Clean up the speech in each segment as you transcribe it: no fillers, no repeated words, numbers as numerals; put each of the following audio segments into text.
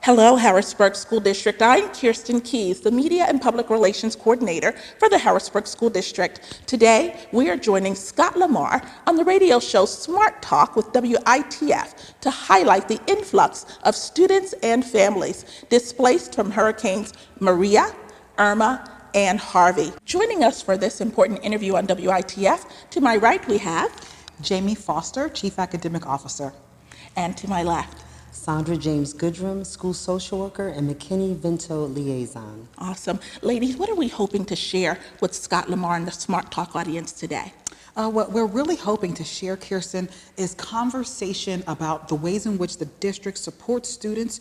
Hello, Harrisburg School District. I'm Kirsten Keys, the Media and Public Relations Coordinator for the Harrisburg School District. Today, we are joining Scott Lamar on the radio show Smart Talk with WITF to highlight the influx of students and families displaced from Hurricanes Maria, Irma, and Harvey. Joining us for this important interview on WITF, to my right we have Jamie Foster, Chief Academic Officer. And to my left, Sandra James Goodrum, School Social Worker, and McKinney Vento Liaison. Awesome. Ladies, what are we hoping to share with Scott Lamar and the Smart Talk audience today? What we're really hoping to share, Kirsten, is conversation about the ways in which the district supports students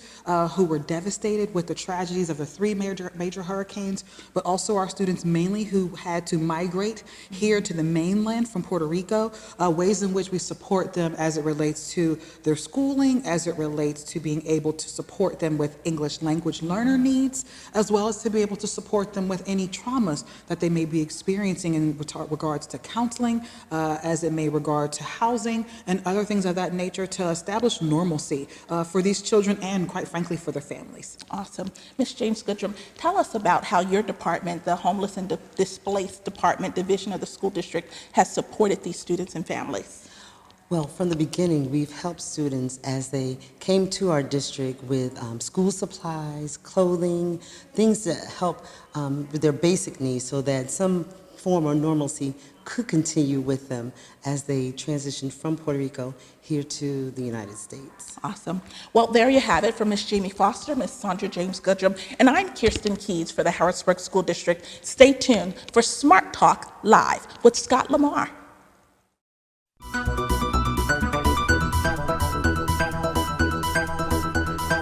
who were devastated with the tragedies of the three major hurricanes, but also our students mainly who had to migrate here to the mainland from Puerto Rico, ways in which we support them as it relates to their schooling, as it relates to being able to support them with English language learner needs, as well as to be able to support them with any traumas that they may be experiencing in regards to counseling, as it may regard to housing and other things of that nature, to establish normalcy for these children and, quite frankly, for their families. Awesome. Ms. James Goodrum, tell us about how your department, the Homeless and Displaced Department Division of the school district, has supported these students and families. Well, from the beginning, we've helped students as they came to our district with school supplies, clothing, things that help with their basic needs so that some form of normalcy could continue with them as they transitioned from Puerto Rico here to the United States. Awesome. Well, there you have it from Ms. Jamie Foster, Ms. Sandra James Goodrum, and I'm Kirsten Keys for the Harrisburg School District. Stay tuned for Smart Talk Live with Scott Lamar.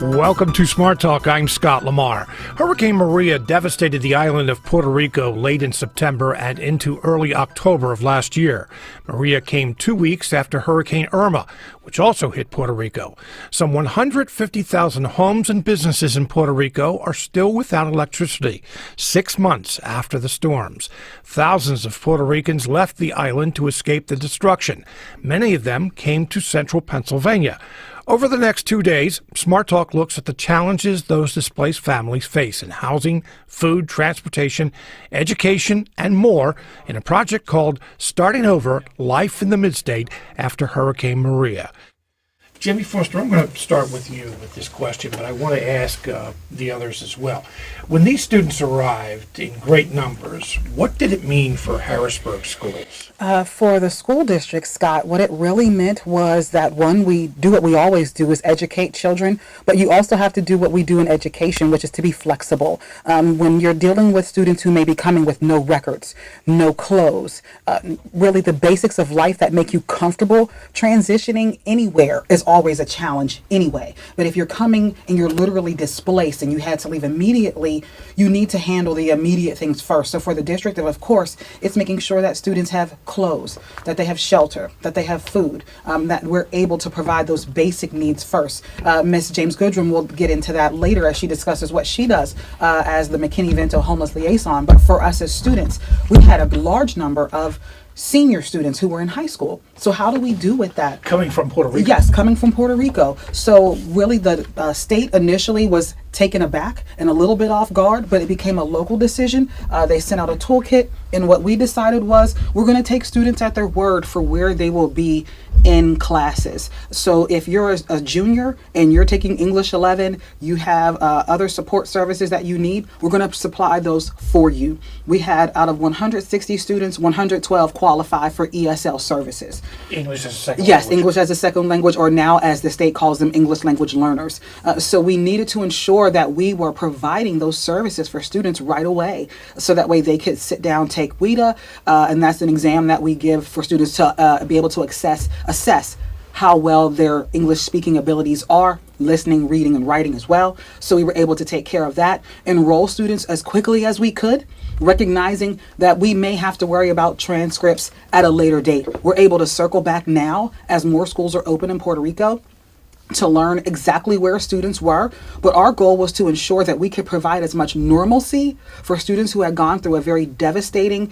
Welcome to Smart Talk. I'm Scott Lamar. Hurricane Maria devastated the island of Puerto Rico late in September and into early October of last year. Maria came 2 weeks after Hurricane Irma, which also hit Puerto Rico. Some 150,000 homes and businesses in Puerto Rico are still without electricity 6 months after the storms. Thousands of Puerto Ricans left the island to escape the destruction. Many of them came to central Pennsylvania. Over the next 2 days, Smart Talk looks at the challenges those displaced families face in housing, food, transportation, education, and more in a project called Starting Over: Life in the Midstate After Hurricane Maria. Jamie Foster, I'm going to start with you with this question, but I want to ask the others as well. When these students arrived in great numbers, what did it mean for Harrisburg schools? For the school district, Scott, what it really meant was that, one, we do what we always do, is educate children, but you also have to do what we do in education, which is to be flexible. When you're dealing with students who may be coming with no records, no clothes, really the basics of life that make you comfortable, transitioning anywhere is always a challenge anyway. But if you're coming and you're literally displaced and you had to leave immediately, you need to handle the immediate things first. So for the district, of course, it's making sure that students have clothes, that they have shelter, that they have food, that we're able to provide those basic needs first. Ms. James Goodrum will get into that later as she discusses what she does as the McKinney Vento Homeless Liaison. But for us as students, we had a large number of senior students who were in high school. So how do we do with that? Coming from Puerto Rico? Yes, coming from Puerto Rico. So really the state initially was taken aback and a little bit off guard, but it became a local decision. They sent out a toolkit, and what we decided was we're going to take students at their word for where they will be in classes. So if you're a junior and you're taking English 11, you have other support services that you need, we're going to supply those for you. We had, out of 160 students, 112 qualify for ESL services. English as a second Yes, language. English as a second language, or now as the state calls them, English language learners. So we needed to ensure that we were providing those services for students right away, so that way they could sit down, take WITA, and that's an exam that we give for students to be able to assess how well their English speaking abilities are, listening, reading, and writing as well. So we were able to take care of that, enroll students as quickly as we could, recognizing that we may have to worry about transcripts at a later date. We're able to circle back now as more schools are open in Puerto Rico to learn exactly where students were, but our goal was to ensure that we could provide as much normalcy for students who had gone through a very devastating,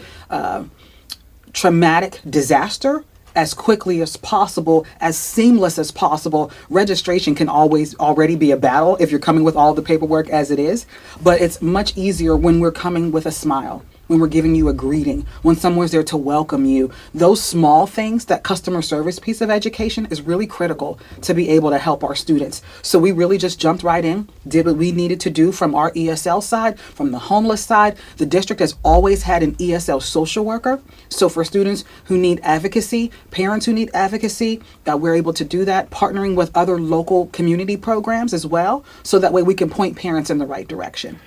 traumatic disaster as quickly as possible, as seamless as possible. Registration can always already be a battle if you're coming with all the paperwork as it is, but it's much easier when we're coming with a smile, when we're giving you a greeting, when someone's there to welcome you. Those small things, that customer service piece of education is really critical to be able to help our students. So we really just jumped right in, did what we needed to do from our ESL side, from the homeless side. The district has always had an ESL social worker. So for students who need advocacy, parents who need advocacy, we're able to do that, partnering with other local community programs as well. So that way we can point parents in the right direction.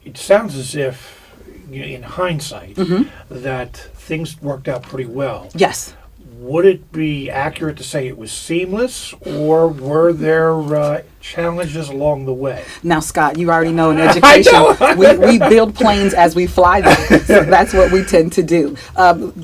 It sounds as if, in hindsight, that things worked out pretty well. Yes. Would it be accurate to say it was seamless, or were there challenges along the way? Now, Scott, you already know in education, we build planes as we fly them. So that's what we tend to do.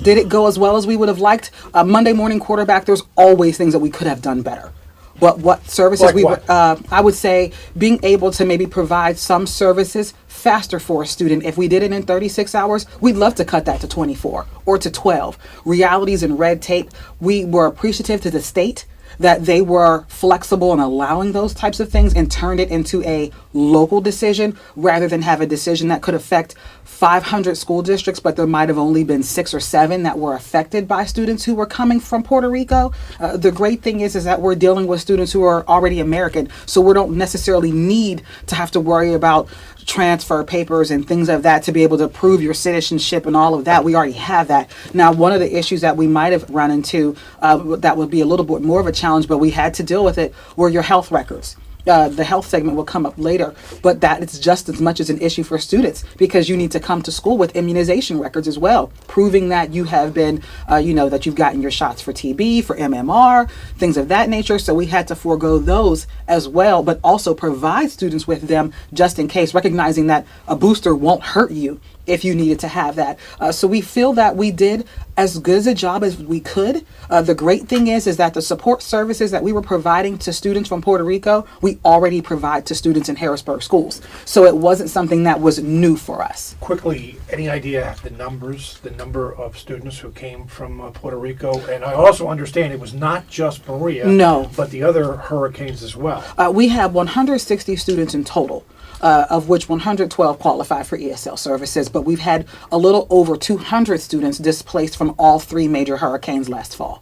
Did it go as well as we would have liked? Monday morning quarterback, there's always things that we could have done better. But what services Like what? I would say being able to maybe provide some services faster for a student. If we did it in 36 hours, we'd love to cut that to 24 or to 12. Realities and red tape, we were appreciative to the state that they were flexible in allowing those types of things and turned it into a local decision rather than have a decision that could affect 500 school districts, but there might have only been 6 or 7 that were affected by students who were coming from Puerto Rico. The great thing is that we're dealing with students who are already American, so we don't necessarily need to have to worry about transfer papers and things of that to be able to prove your citizenship and all of that. We already have that. Now, one of the issues that we might have run into that would be a little bit more of a challenge, but we had to deal with it, were your health records. The health segment will come up later, but that it's just as much as an issue for students because you need to come to school with immunization records as well, proving that you have been, that you've gotten your shots for TB, for MMR, things of that nature. So we had to forego those as well, but also provide students with them just in case, recognizing that a booster won't hurt you if you needed to have that. So we feel that we did as good a job as we could. The great thing is that the support services that we were providing to students from Puerto Rico, we already provide to students in Harrisburg schools. So it wasn't something that was new for us. Quickly, any idea the number of students who came from Puerto Rico? And I also understand it was not just Maria, No. but the other hurricanes as well. We have 160 students in total. Of which 112 qualify for ESL services, but we've had a little over 200 students displaced from all 3 major hurricanes last fall.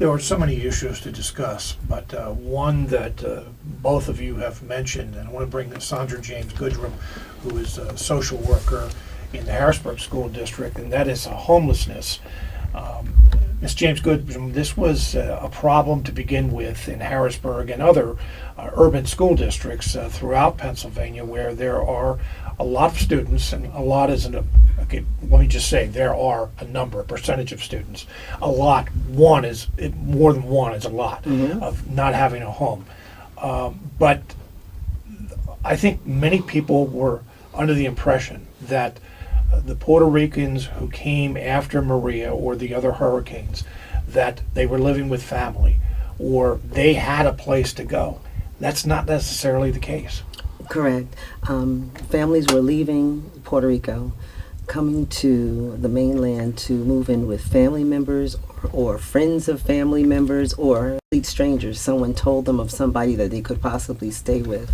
There were so many issues to discuss, but one that both of you have mentioned, and I want to bring Sandra James Goodrum, who is a social worker in the Harrisburg School District, and that is homelessness. Ms. James Goodrum, this was a problem to begin with in Harrisburg and other urban school districts throughout Pennsylvania where there are a lot of students, and a lot isn't okay, let me just say there are a number, a percentage of students. A lot, more than one is a lot of not having a home. But I think many people were under the impression that the Puerto Ricans who came after Maria or the other hurricanes, that they were living with family or they had a place to go. That's not necessarily the case. Correct. Families were leaving Puerto Rico, coming to the mainland to move in with family members or friends of family members or complete strangers. Someone told them of somebody that they could possibly stay with.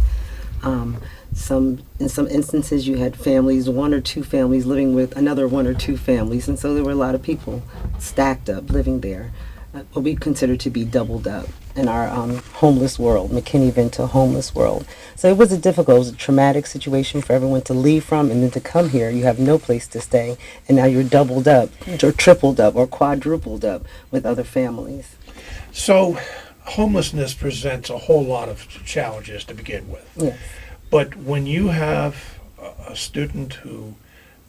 In some instances, you had families, 1 or 2 families living with another 1 or 2 families, and so there were a lot of people stacked up living there. What we consider to be doubled up in our homeless world, McKinney-Vento homeless world. So it was it was a traumatic situation for everyone to leave from, and then to come here, you have no place to stay, and now you're doubled up, or tripled up, or quadrupled up with other families. So homelessness presents a whole lot of challenges to begin with. Yes. But when you have a student who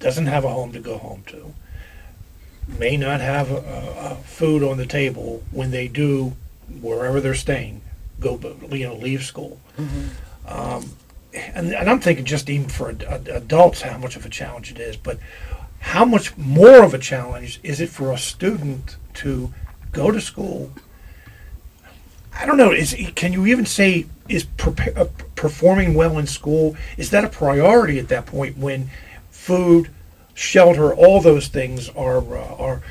doesn't have a home to go home to, may not have food on the table when they do, wherever they're staying, leave school. And I'm thinking just even for adults how much of a challenge it is, but how much more of a challenge is it for a student to go to school? I don't know, can you even say, is performing well in school, is that a priority at that point when food, shelter, all those things are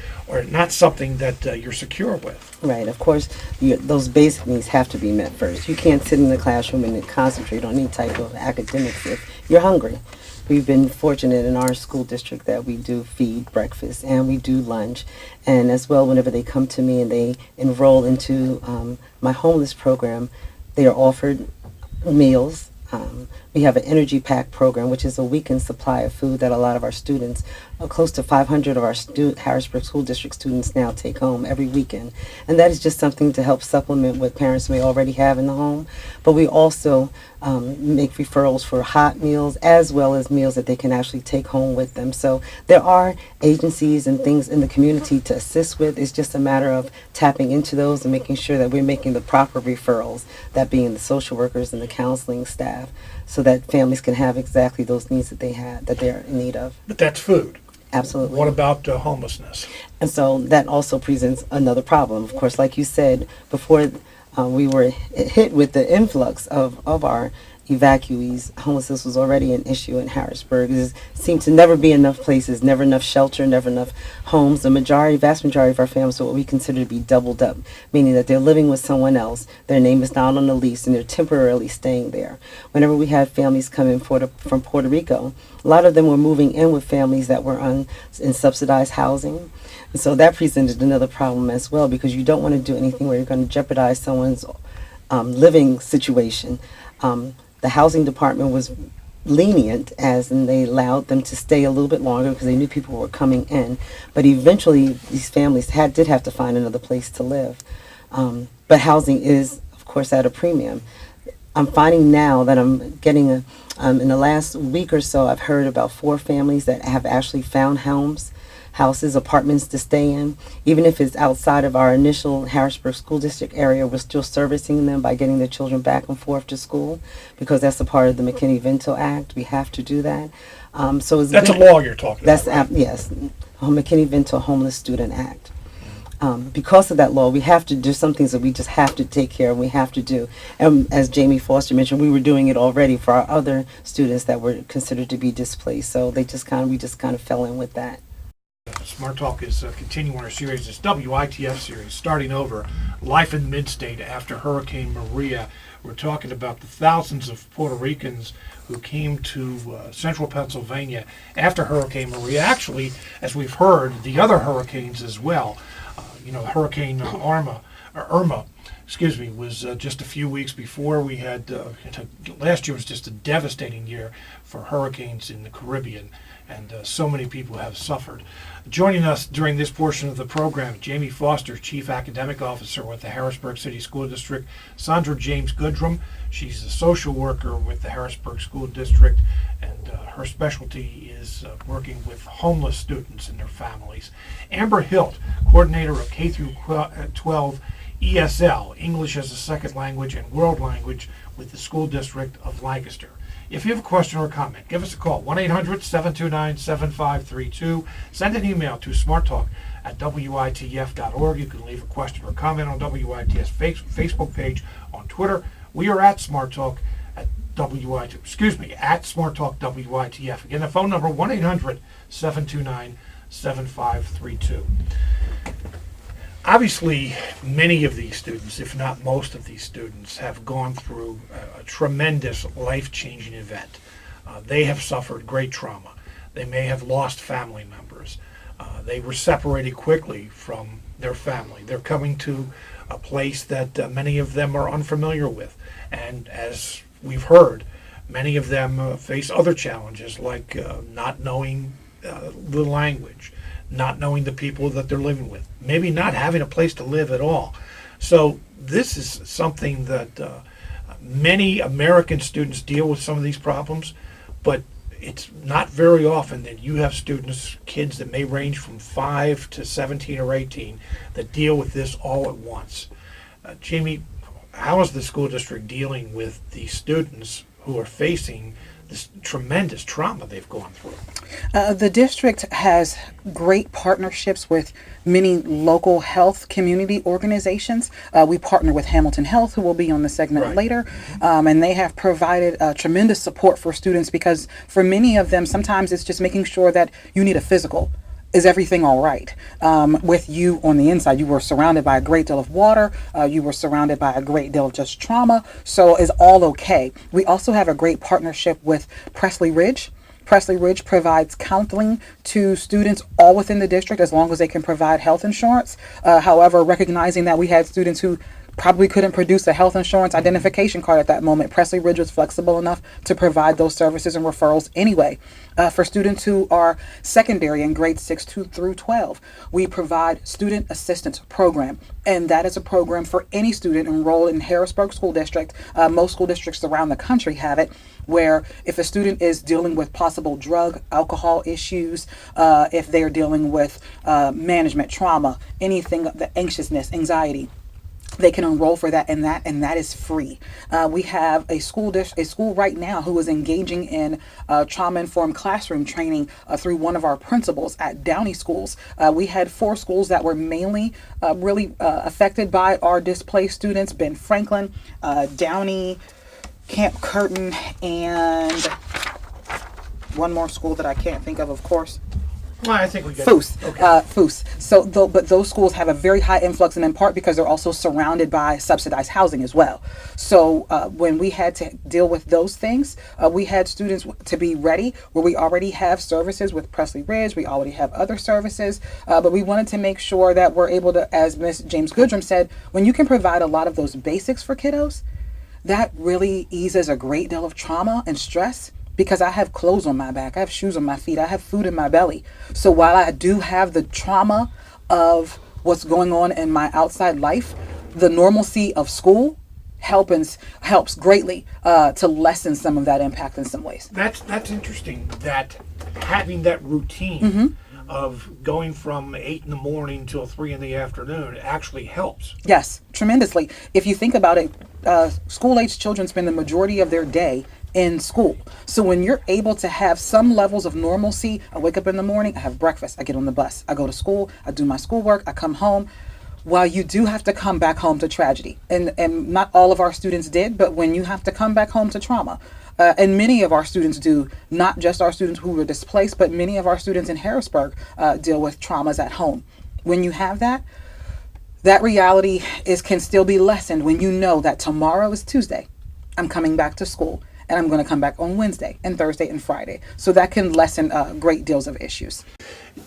not something that you're secure with. Right. Of course, those basic needs have to be met first. You can't sit in the classroom and concentrate on any type of academics if you're hungry. We've been fortunate in our school district that we do feed breakfast and we do lunch. And as well, whenever they come to me and they enroll into my homeless program, they are offered meals. We have an energy pack program, which is a weekend supply of food that a lot of our students, close to 500 of our Harrisburg School District students now take home every weekend. And that is just something to help supplement what parents may already have in the home. But we also make referrals for hot meals as well as meals that they can actually take home with them. So there are agencies and things in the community to assist with. It's just a matter of tapping into those and making sure that we're making the proper referrals, that being the social workers and the counseling staff, so that families can have exactly those needs that they're in need of. But that's food. Absolutely. What about homelessness? And so that also presents another problem. Of course, like you said, before we were hit with the influx of our evacuees, homelessness was already an issue in Harrisburg. There seemed to never be enough places, never enough shelter, never enough homes. The vast majority of our families are what we consider to be doubled up, meaning that they're living with someone else, their name is not on the lease, and they're temporarily staying there. Whenever we had families come in from Puerto Rico, a lot of them were moving in with families that were in subsidized housing. And so that presented another problem as well, because you don't want to do anything where you're going to jeopardize someone's living situation. The housing department was lenient, as in they allowed them to stay a little bit longer because they knew people were coming in. But eventually, these families did have to find another place to live. But housing is, of course, at a premium. I'm finding now that I'm getting in the last week or so, I've heard about 4 families that have actually found houses, apartments to stay in. Even if it's outside of our initial Harrisburg School District area, we're still servicing them by getting their children back and forth to school, because that's a part of the McKinney-Vento Act. We have to do that. So it's That's a law you're talking about, right? Yes, McKinney-Vento Homeless Student Act. Because of that law, we have to do some things that we just have to take care of. We have to do. And as Jamie Foster mentioned, we were doing it already for our other students that were considered to be displaced. So we just kind of fell in with that. Smart Talk is continuing our series, this WITF series, starting over Life in Mid-State after Hurricane Maria. We're talking about the thousands of Puerto Ricans who came to central Pennsylvania after Hurricane Maria. Actually, as we've heard, the other hurricanes as well. Hurricane Irma, was just a few weeks before. We had, last year was just a devastating year for hurricanes in the Caribbean, and so many people have suffered. Joining us during this portion of the program, Jamie Foster, Chief Academic Officer with the Harrisburg City School District, Sandra James Goodrum, she's a social worker with the Harrisburg School District, and her specialty is working with homeless students and their families. Amber Hilt, coordinator of K through 12 ESL, English as a Second Language and World Language, with the School District of Lancaster. If you have a question or a comment, give us a call, 1-800-729-7532. Send an email to smarttalk@witf.org. You can leave a question or comment on WITF's Facebook page, on Twitter. We are at Smart Talk at Smart Talk WITF. Again, the phone number, 1-800-729-7532. Obviously, many of these students, if not most of these students, have gone through a tremendous life-changing event. They have suffered great trauma. They may have lost family members. They were separated quickly from their family. They're coming to a place that many of them are unfamiliar with. And as we've heard, many of them face other challenges like not knowing the language, not knowing the people that they're living with, maybe not having a place to live at all. So this is something that many American students deal with, some of these problems, but it's not very often that you have students, kids that may range from 5 to 17 or 18, that deal with this all at once. Jamie, how is the school district dealing with the students who are facing this tremendous trauma they've gone through. The district has great partnerships with many local health community organizations. We partner with Hamilton Health, who will be on the segment Right. later, and they have provided tremendous support for students because for many of them, sometimes it's just making sure that you need a physical. Is everything all right? With you on the inside, you were surrounded by a great deal of water. You were surrounded by a great deal of just trauma. So is all okay? We also have a great partnership with Presley Ridge. Presley Ridge provides counseling to students all within the district as long as they can provide health insurance. However, recognizing that we had students who probably couldn't produce a health insurance identification card at that moment, Presley Ridge was flexible enough to provide those services and referrals anyway. For students who are secondary in grades 6 through 12, we provide student assistance program, and that is a program for any student enrolled in Harrisburg School District. Most school districts around the country have it, where if a student is dealing with possible drug, alcohol issues, if they're dealing with management, trauma, anything, the anxiousness, anxiety, they can enroll for that, and that is free. We have a school right now who is engaging in trauma-informed classroom training through one of our principals at Downey schools. We had 4 schools that were mainly really affected by our displaced students: Ben Franklin, Downey, Camp Curtin, and one more school that I can't think of course. Well, I think we get Foose. Okay. Foose. So, but those schools have a very high influx, and in part because they're also surrounded by subsidized housing as well. So, when we had to deal with those things, we had students to be ready, where we already have services with Presley Ridge. We already have other services, but we wanted to make sure that we're able to, as Ms. James Goodrum said, when you can provide a lot of those basics for kiddos, that really eases a great deal of trauma and stress. Because I have clothes on my back, I have shoes on my feet, I have food in my belly. So while I do have the trauma of what's going on in my outside life, the normalcy of school helps greatly to lessen some of that impact in some ways. That's interesting, that having that routine of going from 8 in the morning till 3 in the afternoon actually helps. Yes, tremendously. If you think about it, school-age children spend the majority of their day in school. So when you're able to have some levels of normalcy, I wake up in the morning, I have breakfast, I get on the bus, I go to school, I do my schoolwork, I come home. While you do have to come back home to tragedy, and not all of our students did, but when you have to come back home to trauma, and many of our students do, not just our students who were displaced, but many of our students in Harrisburg deal with traumas at home. When you have that reality can still be lessened when you know that tomorrow is Tuesday, I'm coming back to school, and I'm going to come back on Wednesday and Thursday and Friday. So that can lessen great deals of issues.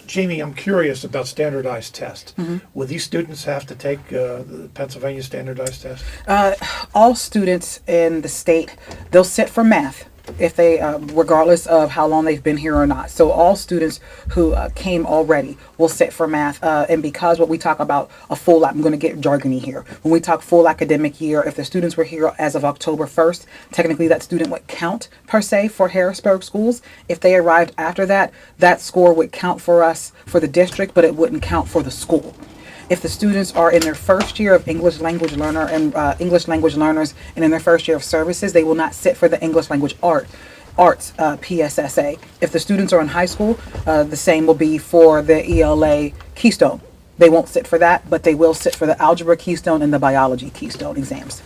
Jamie, I'm curious about standardized tests. Will these students have to take the Pennsylvania standardized test? All students in the state, they'll sit for math if they, regardless of how long they've been here or not. So all students who came already will sit for math. And because what we talk about I'm going to get jargony here. When we talk full academic year, if the students were here as of October 1st, technically that student would count per se for Harrisburg schools. If they arrived after that, that score would count for us, for the district, but it wouldn't count for the school. If the students are in their first year of English language learner and English language learners and in their first year of services, they will not sit for the English language arts PSSA. If the students are in high school, the same will be for the ELA Keystone. They won't sit for that, but they will sit for the Algebra Keystone and the Biology Keystone exams.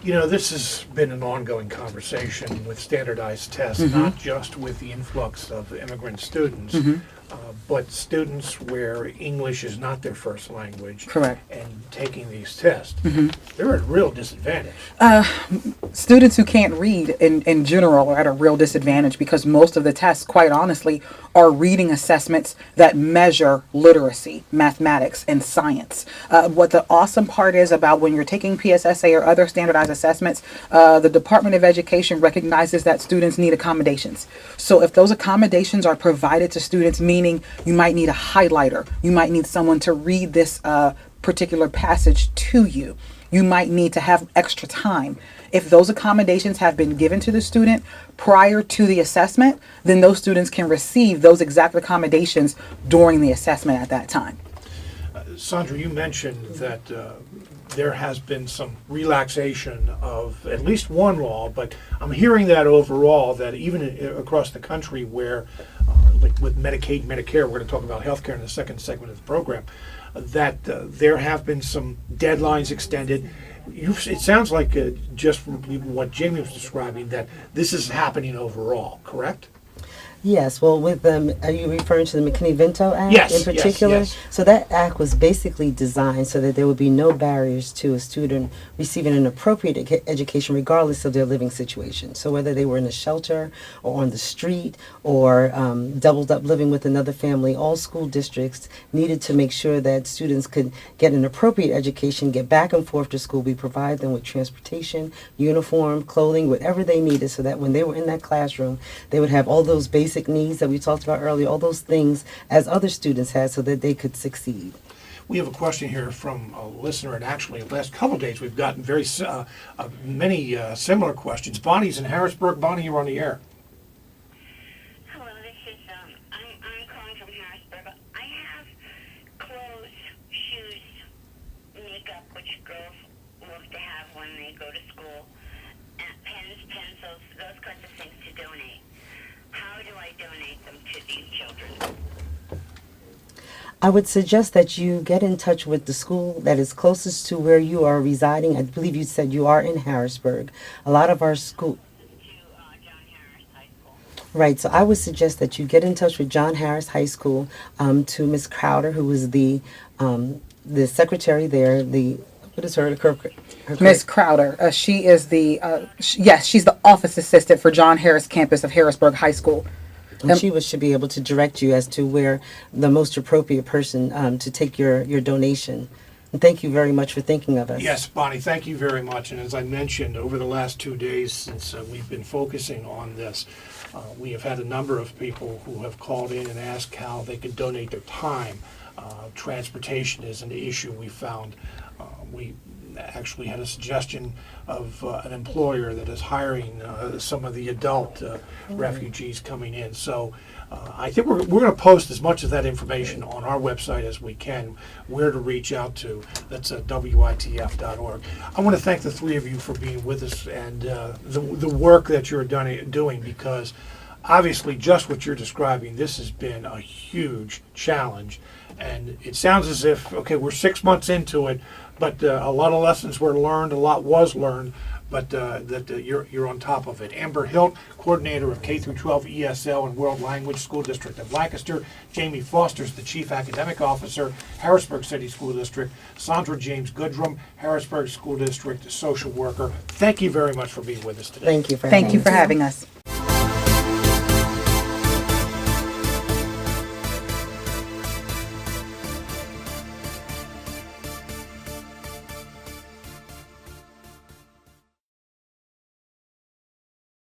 You know, this has been an ongoing conversation with standardized tests, not just with the influx of immigrant students, but students where English is not their first language. Correct. And taking these tests. They're at a real disadvantage. Students who can't read in general are at a real disadvantage because most of the tests, quite honestly, are reading assessments that measure literacy, mathematics, and science. What the awesome part is about when you're taking PSSA or other standardized assessments, the Department of Education recognizes that students need accommodations. So if those accommodations are provided to students, meaning you might need a highlighter, you might need someone to read this particular passage to you, you might need to have extra time. If those accommodations have been given to the student prior to the assessment, then those students can receive those exact accommodations during the assessment at that time. Sandra, you mentioned that there has been some relaxation of at least one law, but I'm hearing that overall, that even across the country where, like with Medicaid, Medicare, we're going to talk about healthcare in the second segment of the program, that there have been some deadlines extended. It sounds like just from what Jamie was describing, that this is happening overall, correct? Yes, well, with are you referring to the McKinney-Vento Act Yes, in particular? yes. So that act was basically designed so that there would be no barriers to a student receiving an appropriate education regardless of their living situation. So whether they were in a shelter or on the street or doubled up living with another family, all school districts needed to make sure that students could get an appropriate education, get back and forth to school. We provide them with transportation, uniform, clothing, whatever they needed, so that when they were in that classroom, they would have all those basic needs that we talked about earlier, all those things as other students had, so that they could succeed. We have a question here from a listener, and actually the last couple of days we've gotten very many similar questions. Bonnie's in Harrisburg. Bonnie, you're on the air. Hello, this is, I'm calling from Harrisburg. I have clothes, shoes, makeup, which girls love to have when they go to school, pens, pencils, those kinds of things to donate. How do I donate them to these children? I would suggest that you get in touch with the school that is closest to where you are residing. I believe you said you are in Harrisburg. A lot of our school... To John Harris High School. Right, so I would suggest that you get in touch with John Harris High School, to Miss Crowder, who is the secretary there, what is her Miss Crowder. She is the, yes, she's the office assistant for John Harris campus of Harrisburg High School. and she should be able to direct you as to where the most appropriate person to take your donation. And thank you very much for thinking of us. Yes, Bonnie, thank you very much. And as I mentioned, over the last 2 days since we've been focusing on this, we have had a number of people who have called in and asked how they can donate their time. Transportation is an issue we found. We actually had a suggestion of an employer that is hiring some of the adult refugees coming in. So I think we're going to post as much of that information on our website as we can, where to reach out to. That's WITF.org. I want to thank the three of you for being with us and the work that you're doing, because obviously just what you're describing, this has been a huge challenge. And it sounds as if, okay, we're 6 months into it, but a lot of lessons were learned, a lot was learned, but you're on top of it. Amber Hilt, coordinator of K-12 ESL and World Language School District of Lancaster. Jamie Foster's the chief academic officer, Harrisburg City School District. Sandra James Goodrum, Harrisburg School District social worker. Thank you very much for being with us today. Thank you for Thank you for having us.